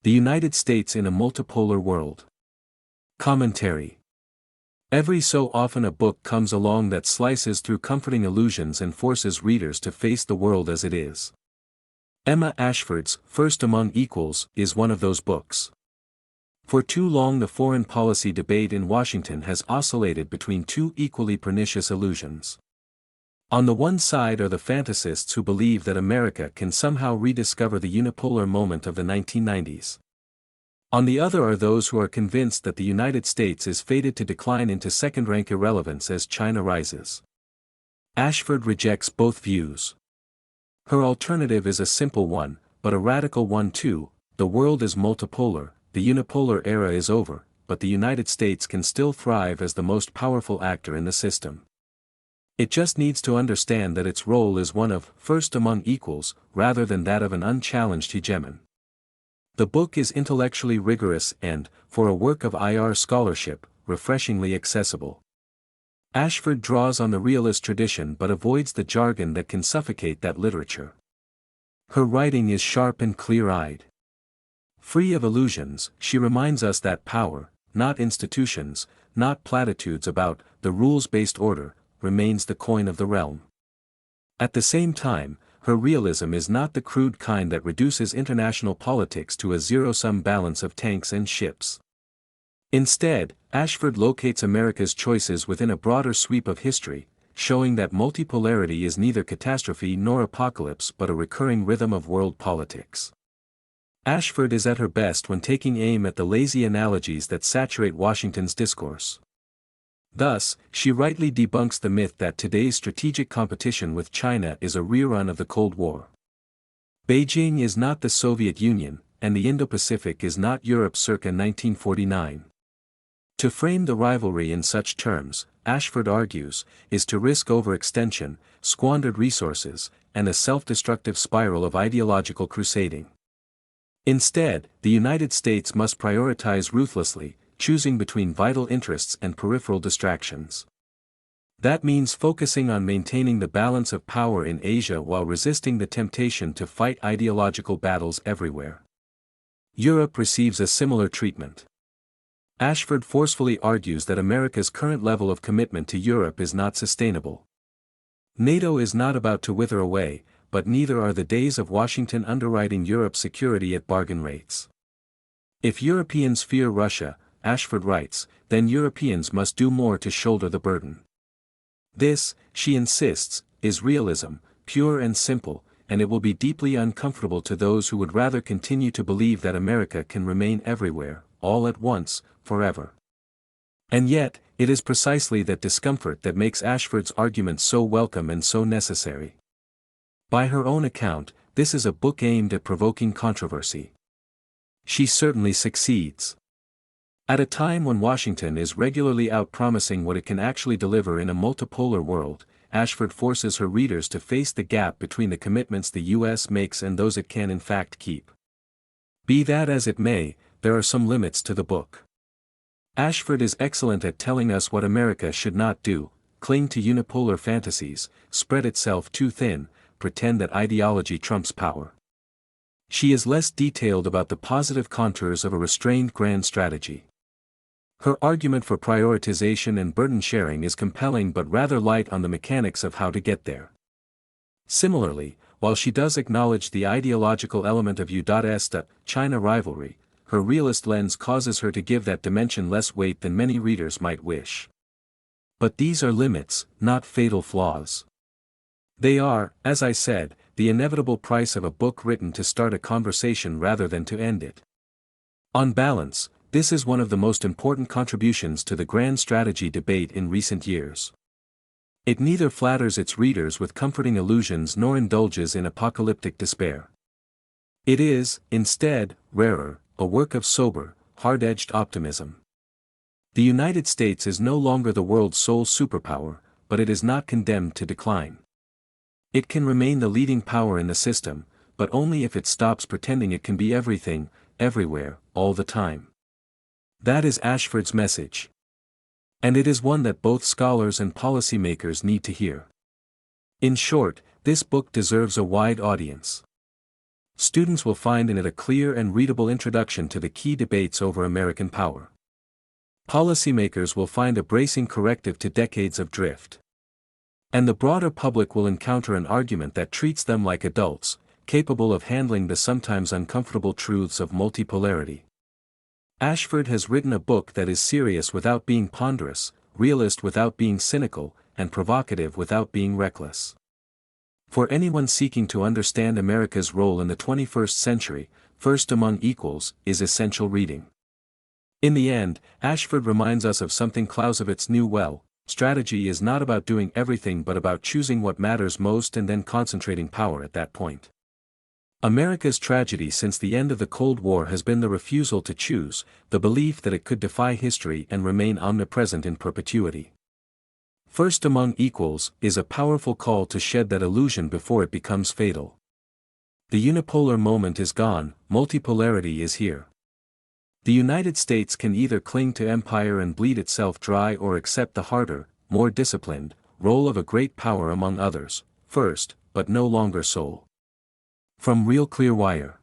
The United States in a Multipolar World. Commentary. Every so often a book comes along that slices through comforting illusions and forces readers to face the world as it is. Emma Ashford's First Among Equals is one of those books. For too long the foreign policy debate in Washington has oscillated between two equally pernicious illusions. On the one side are the fantasists who believe that America can somehow rediscover the unipolar moment of the 1990s. On the other are those who are convinced that the United States is fated to decline into second-rank irrelevance as China rises. Ashford rejects both views. Her alternative is a simple one, but a radical one too: the world is multipolar, the unipolar era is over, but the United States can still thrive as the most powerful actor in the system. It just needs to understand that its role is one of first among equals, rather than that of an unchallenged hegemon. The book is intellectually rigorous and, for a work of IR scholarship, refreshingly accessible. Ashford draws on the realist tradition but avoids the jargon that can suffocate that literature. Her writing is sharp and clear-eyed. Free of illusions, she reminds us that power, not institutions, not platitudes about the rules-based order, remains the coin of the realm. At the same time, her realism is not the crude kind that reduces international politics to a zero-sum balance of tanks and ships. Instead, Ashford locates America's choices within a broader sweep of history, showing that multipolarity is neither catastrophe nor apocalypse but a recurring rhythm of world politics. Ashford is at her best when taking aim at the lazy analogies that saturate Washington's discourse. Thus, she rightly debunks the myth that today's strategic competition with China is a rerun of the Cold War. Beijing is not the Soviet Union, and the Indo-Pacific is not Europe circa 1949. To frame the rivalry in such terms, Ashford argues, is to risk overextension, squandered resources, and a self-destructive spiral of ideological crusading. Instead, the United States must prioritize ruthlessly, choosing between vital interests and peripheral distractions. That means focusing on maintaining the balance of power in Asia while resisting the temptation to fight ideological battles everywhere. Europe receives a similar treatment. Ashford forcefully argues that America's current level of commitment to Europe is not sustainable. NATO is not about to wither away, but neither are the days of Washington underwriting Europe's security at bargain rates. If Europeans fear Russia, Ashford writes, then Europeans must do more to shoulder the burden. This, she insists, is realism, pure and simple, and it will be deeply uncomfortable to those who would rather continue to believe that America can remain everywhere, all at once, forever. And yet, it is precisely that discomfort that makes Ashford's argument so welcome and so necessary. By her own account, this is a book aimed at provoking controversy. She certainly succeeds. At a time when Washington is regularly out-promising what it can actually deliver in a multipolar world, Ashford forces her readers to face the gap between the commitments the U.S. makes and those it can in fact keep. Be that as it may, there are some limits to the book. Ashford is excellent at telling us what America should not do: cling to unipolar fantasies, spread itself too thin, pretend that ideology trumps power. She is less detailed about the positive contours of a restrained grand strategy. Her argument for prioritization and burden sharing is compelling but rather light on the mechanics of how to get there. Similarly, while she does acknowledge the ideological element of U.S.-China rivalry, her realist lens causes her to give that dimension less weight than many readers might wish. But these are limits, not fatal flaws. They are, as I said, the inevitable price of a book written to start a conversation rather than to end it. On balance, this is one of the most important contributions to the grand strategy debate in recent years. It neither flatters its readers with comforting illusions nor indulges in apocalyptic despair. It is, instead, rarer, a work of sober, hard-edged optimism. The United States is no longer the world's sole superpower, but it is not condemned to decline. It can remain the leading power in the system, but only if it stops pretending it can be everything, everywhere, all the time. That is Ashford's message. And it is one that both scholars and policymakers need to hear. In short, this book deserves a wide audience. Students will find in it a clear and readable introduction to the key debates over American power. Policymakers will find a bracing corrective to decades of drift. And the broader public will encounter an argument that treats them like adults, capable of handling the sometimes uncomfortable truths of multipolarity. Ashford has written a book that is serious without being ponderous, realist without being cynical, and provocative without being reckless. For anyone seeking to understand America's role in the 21st century, First Among Equals is essential reading. In the end, Ashford reminds us of something Clausewitz knew well: strategy is not about doing everything but about choosing what matters most and then concentrating power at that point. America's tragedy since the end of the Cold War has been the refusal to choose, the belief that it could defy history and remain omnipresent in perpetuity. First Among Equals is a powerful call to shed that illusion before it becomes fatal. The unipolar moment is gone, multipolarity is here. The United States can either cling to empire and bleed itself dry or accept the harder, more disciplined, role of a great power among others, first, but no longer sole. From Real Clear Wire.